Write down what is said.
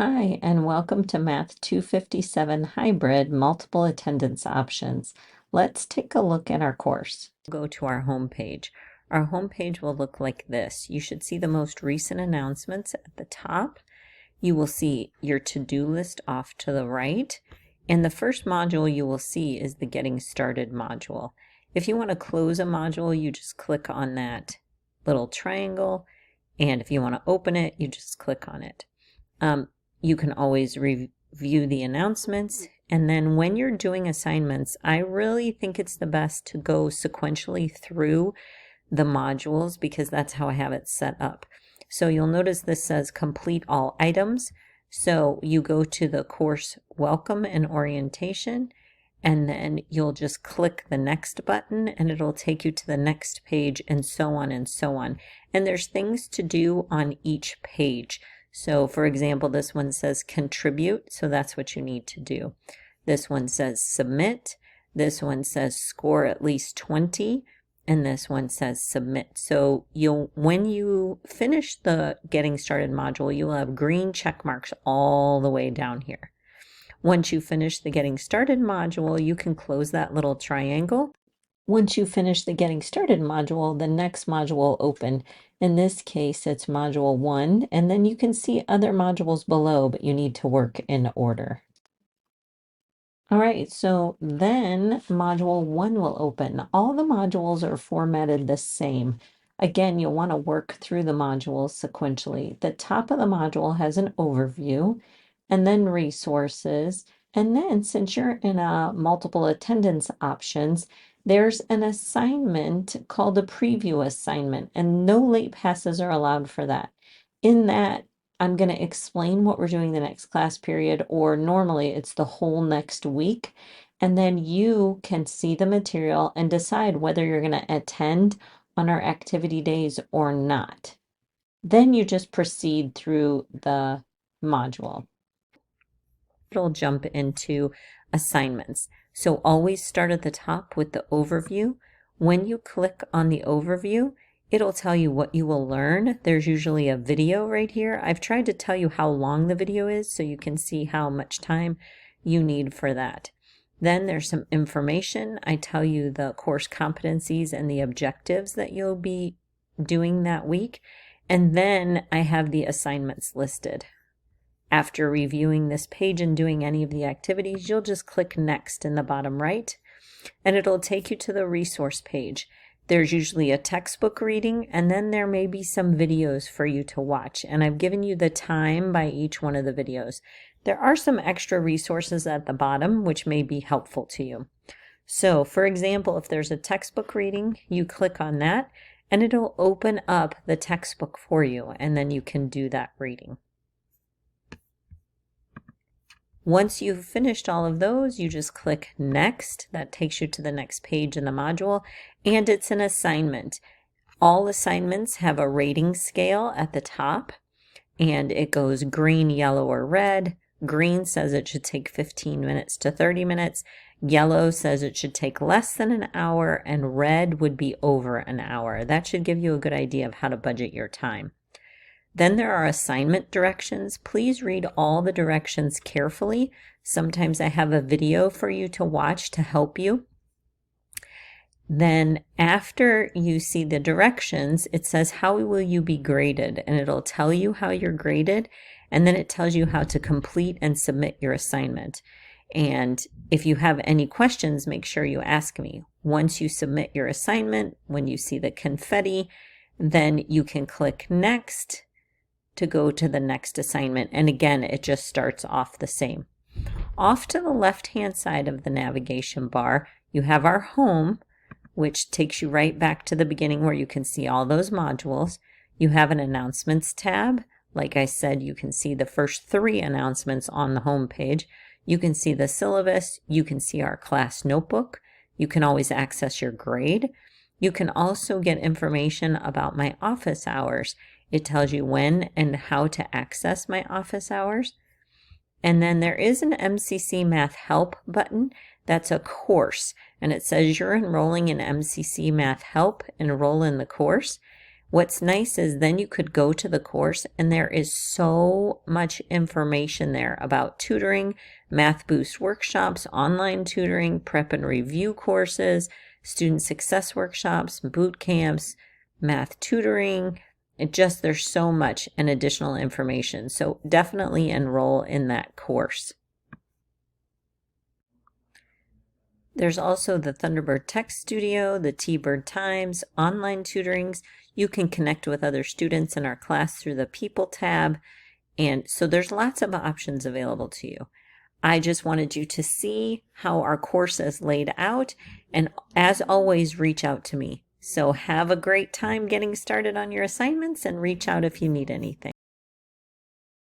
Hi, and welcome to Math 257 Hybrid Multiple Attendance Options. Let's take a look at our course. Go to our home page. Our home page will look like this. You should see the most recent announcements at the top. You will see your to-do list off to the right. And the first module you will see is the Getting Started module. If you want to close a module, you just click on that little triangle. And if you want to open it, you just click on it. You can always review the announcements. And then when you're doing assignments, I really think it's the best to go sequentially through the modules because that's how I have it set up. So you'll notice this says complete all items. So you go to the course welcome and orientation, and then you'll just click the next button and it'll take you to the next page and so on and so on. And there's things to do on each page. So for example, this one says contribute, so that's what you need to do. This one says submit, this one says score at least 20, and this one says submit. So when you finish the Getting Started module, you'll have green check marks all the way down here. Once you finish the Getting Started module, you can close that little triangle. Once you finish the Getting Started module, the next module will open. In this case, it's module 1, and then you can see other modules below, but you need to work in order. All right, so then module 1 will open. All the modules are formatted the same. Again, you'll want to work through the modules sequentially. The top of the module has an overview, and then resources, and then since you're in a multiple attendance options, there's an assignment called a preview assignment, and no late passes are allowed for that. In that, I'm going to explain what we're doing the next class period, or normally it's the whole next week. And then you can see the material and decide whether you're going to attend on our activity days or not. Then you just proceed through the module. It'll jump into assignments. So always start at the top with the overview. When you click on the overview, it'll tell you what you will learn. There's usually a video right here. I've tried to tell you how long the video is so you can see how much time you need for that. Then there's some information. I tell you the course competencies and the objectives that you'll be doing that week. And then I have the assignments listed. After reviewing this page and doing any of the activities, you'll just click next in the bottom right, and it'll take you to the resource page. There's usually a textbook reading, and then there may be some videos for you to watch. And I've given you the time by each one of the videos. There are some extra resources at the bottom, which may be helpful to you. So, for example, if there's a textbook reading, you click on that, and it'll open up the textbook for you, and then you can do that reading. Once you've finished all of those, you just click next. That takes you to the next page in the module, and it's an assignment. All assignments have a rating scale at the top, and it goes green, yellow, or red. Green says it should take 15 minutes to 30 minutes. Yellow says it should take less than an hour, and red would be over an hour. That should give you a good idea of how to budget your time. Then there are assignment directions. Please read all the directions carefully. Sometimes I have a video for you to watch to help you. Then after you see the directions, it says, how will you be graded? And it'll tell you how you're graded. And then it tells you how to complete and submit your assignment. And if you have any questions, make sure you ask me. Once you submit your assignment, when you see the confetti, then you can click next to go to the next assignment. And again, it just starts off the same. Off to the left-hand side of the navigation bar, you have our home, which takes you right back to the beginning where you can see all those modules. You have an announcements tab. Like I said, you can see the first 3 announcements on the home page. You can see the syllabus. You can see our class notebook. You can always access your grade. You can also get information about my office hours. It tells you when and how to access my office hours. And then there is an MCC Math Help button. That's a course. And it says you're enrolling in MCC Math Help. Enroll in the course. What's nice is then you could go to the course and there is so much information there about tutoring, Math Boost workshops, online tutoring, prep and review courses, student success workshops, boot camps, math tutoring. There's so much and additional information. So definitely enroll in that course. There's also the Thunderbird Tech Studio, the T-Bird Times, online tutorings. You can connect with other students in our class through the People tab. And so there's lots of options available to you. I just wanted you to see how our course is laid out. And as always, reach out to me. So have a great time getting started on your assignments and reach out if you need anything.